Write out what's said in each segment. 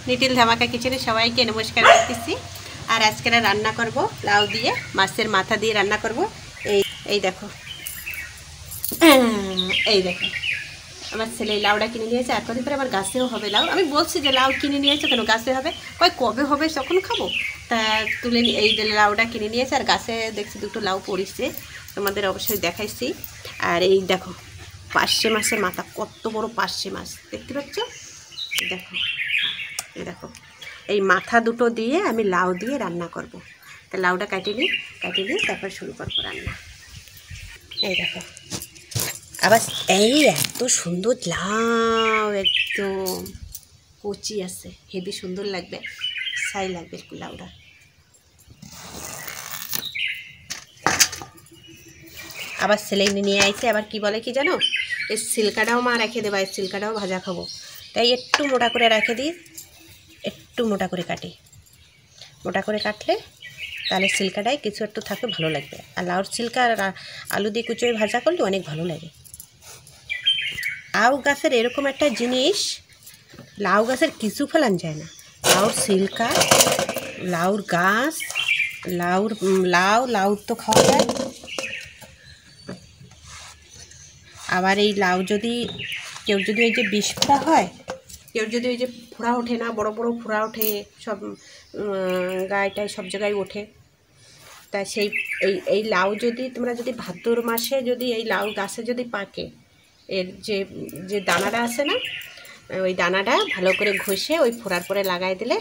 Little ধামাকা কিচেনে সবাইকে নমস্কার করতেছি। আর আজকে রান্না করব লাউ দিয়ে, মাছের মাথা দিয়ে রান্না করব। এই দেখো, এই দেখো আমার ছেলে লাউটা কিনে নিয়েছে। আর কদিন পরে আমার গাছেও হবে লাউ। আমি বলছি যে লাউ কিনে নিয়েছে কেন, গাছে হবে, কবে হবে তখন খাবো। তা তুলে এই লাউটা কিনে নিয়েছে, আর গাছে দেখছি দুটো লাউ পড়িছে, তোমাদের অবশ্যই দেখাইছি। আর এই দেখো পার্শে মাছের মাথা, কত বড় পার্শে মাছ দেখতে পাচ্ছ। দেখো, এই দেখো এই মাথা দুটো দিয়ে আমি লাউ দিয়ে রান্না করব। তা লাউটা কাটিয়ে নিই তারপর শুরু করবো রান্না। এই দেখো আবার এই এত সুন্দর লাউ, একদম কচি আছে, হেবি সুন্দর লাগবে, ছাই লাগবে একটু লাউটা। আবার ছেলে নিয়ে আইছে, আবার কি বলে কি জানো, এই সিল্কাটাও মা রেখে দেবা, এই সিল্কাটাও ভাজা খাবো, তাই একটু মোটা করে রেখে দিই, একটু মোটা করে কাটি। মোটা করে কাটলে তাহলে সিল্কাটাই কিছু একটু থাকলে ভালো লাগবে। আর লাউর সিল্কা আর আলু দিয়ে কুচোয় ভাজা করলে অনেক ভালো লাগে। লাউ গাছের এরকম একটা জিনিস, লাউ গাছের কিছু ফেলান যায় না। লাউর সিল্কা, লাউর গাছ, লাউ তো খাওয়া যায়। আবার এই লাউ যদি কেউ যদি ওই যে বিষ ফোড়া হয়, কেউ যদি ওই যে ফোড়া ওঠে না, বড় বড় ফোড়া ওঠে সব গায়েটায় সব জায়গায় ওঠে, তা সেই এই লাউ যদি তোমরা যদি ভাদ্র মাসে যদি এই লাউ গাছে যদি পাকে, এর যে দানাটা আছে না, ওই দানাটা ভালো করে ঘষে ওই ফোড়ার পরে লাগাই দিলে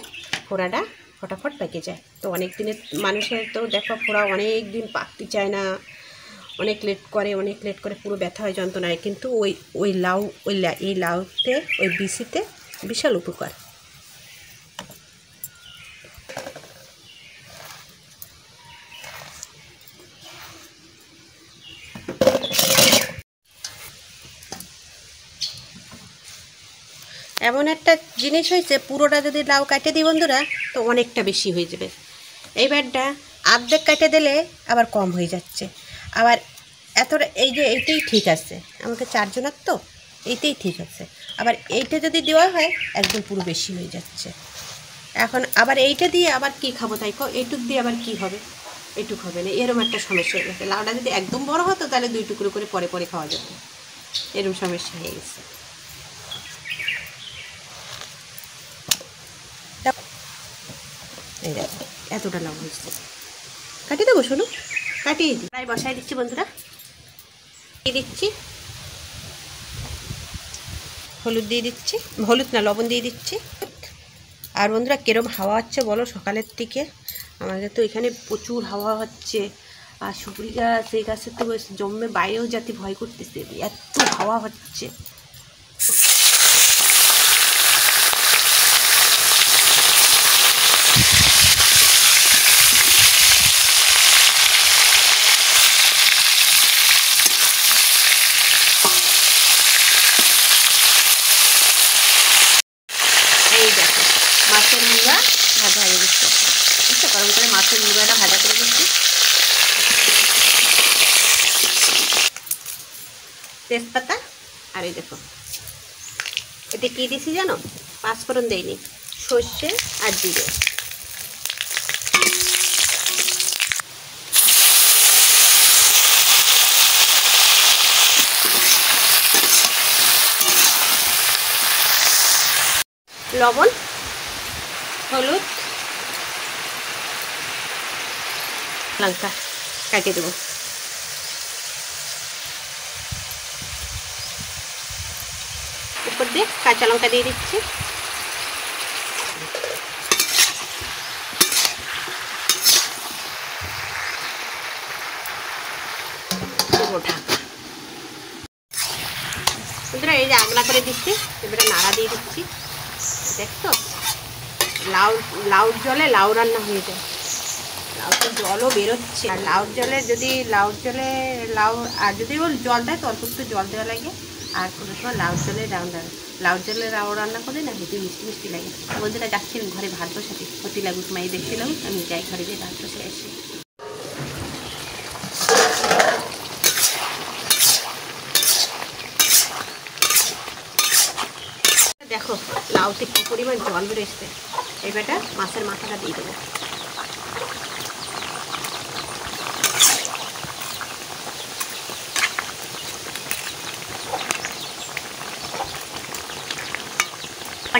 ফোড়াটা ফটাফট পেকে যায়। তো অনেক দিনের মানুষের তো দেখো ফোড়া অনেক দিন পাকতে চায় না, অনেক লেট করে পুরো ব্যথা হয়, যন্ত্রণায়। কিন্তু এই লাউতে ওই বিচিতে বিশাল উপকার। এমন একটা জিনিস হয়েছে, পুরোটা যদি লাউ কাটে দিই বন্ধুরা, তো অনেকটা বেশি হয়ে যাবে। এইবারটা অর্ধেক কাটে দিলে আবার কম হয়ে যাচ্ছে। আবার এতটা এই যে এইটাই ঠিক আছে, আমাকে 4 জনের তো এইটাই ঠিক আছে। আবার এইটা যদি দেওয়া হয় একদম পুরো বেশি হয়ে যাচ্ছে। এখন আবার এইটা দিয়ে আবার কি খাবো, তাই এইটুক দিয়ে আবার কি হবে, এইটুক হবে না, এরকম একটা সমস্যা হয়ে গেছে। লাউটা যদি একদম বড় হতো তাহলে 2 টুকরো করে পরে খাওয়া যেত, এরকম সমস্যা হয়ে গেছে। এই দেখো এতটা লাউ হয়েছে, কাটিয়ে দেবো, শোনো কাটিয়ে দিই। প্রায় বসাই দিচ্ছি বন্ধুরা, দিয়ে দিচ্ছি হলুদ, দিয়ে দিচ্ছি হলুদ না লবণ দিয়ে দিচ্ছি। আর বন্ধুরা কিরম হাওয়া হচ্ছে বলো সকালের দিকে, আমাদের তো এখানে প্রচুর হাওয়া হচ্ছে। আর সুপুরি গাছ, এই গাছের তো জন্মে বাইরেও যেতে ভয় করতেছে, এত হাওয়া হচ্ছে। এই দেখো মাছের মুড়া ভাজা হয়ে গেছে, বুঝতে গরম করে মাছের মুড়াটা ভাজা করে দিচ্ছি। তেজপাতা, আর এই দেখো এতে কী দিছি জানো, পাঁচফোড়ন দেয়নি, সর্ষে আর জিরে। লবণ, হলুদ, লঙ্কা কাটিয়ে দেবো। উপর দিয়ে কাঁচা লঙ্কা দিয়ে দিচ্ছি। বন্ধুরা এই যে আগলা করে দিচ্ছি, এবারে নাড়া দিয়ে দিচ্ছি। দেখছো লাউর জলে লাউ রান্না হয়ে যায়, লাউতে জলও বেরোচ্ছে। আর লাউর জলে লাউ আর যদি ওর জল দেয় তো অল্প একটু জল দেওয়া লাগে। আর কোনো সময় লাউর জলে লাউ রান্না করলে না হেঁটে মিষ্টি লাগে। বন্ধুরা যাচ্ছি ঘরে ভাত বসাতে, ক্ষতি লাগুক মাই দেখছিলাম, আমি যাই ঘরে গিয়ে ভাত বসে আসি। দেখো লাউ লাউতে কী পরিমাণ জল বেরোচ্ছে। এবারটা মাছের মাথাটা দিয়ে দেবো।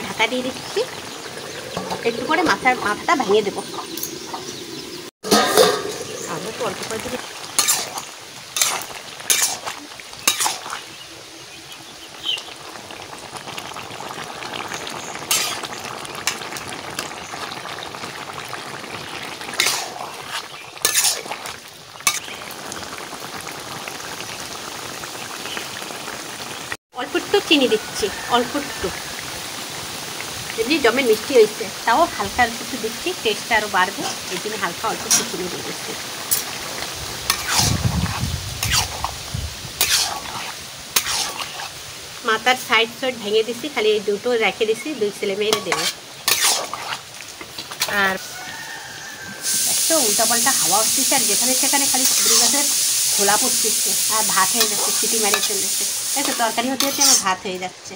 ঢাকা দিয়ে দিচ্ছি, একটু করে মাথাটা ভেঙে দেবো। আমরা তো অল্প করে দিকে অল্প একটু চিনি দিচ্ছি, অল্প একটু, এমনি জমের মিষ্টি হয়েছে, তাও হালকা অল্প একটু দিচ্ছি, টেস্টটা আরও বাড়বে, এই জন্য হালকা অল্প একটু চিনি দিয়ে দিচ্ছি। মাথার সাইড ভেঙে দিচ্ছি, খালি এই দুটো রেখে দিচ্ছি, 2 ছেলে মেয়েরে দেবো। আর একটু উল্টাপাল্টা হাওয়া উঠতেছে, আর যেখানে সেখানে খালি চিংড়ি গাছের খোলা পড়তেছে, আর ভাত হয়ে যাচ্ছে, সিটি মারিয়ে চলেছে। একটু তরকারি হতে হতে আমার ভাত হয়ে যাচ্ছে।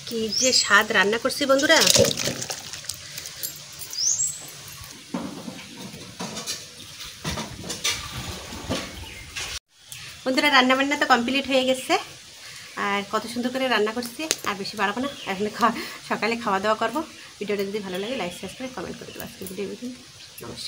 কি যে স্বাদ রান্না করছি বন্ধুরা। বন্ধুরা রান্নাবান্না তো কমপ্লিট হয়ে গেছে, আর কত সুন্দর করে রান্না করছি। আর বেশি বাড়াবো না, এখন সকালে খাওয়া দাওয়া করবো। ভিডিওটা যদি ভালো লাগে লাইক সাবস্ক্রাইব কমেন্ট করে দেবো। আজকে ভিডিও নমস্কার।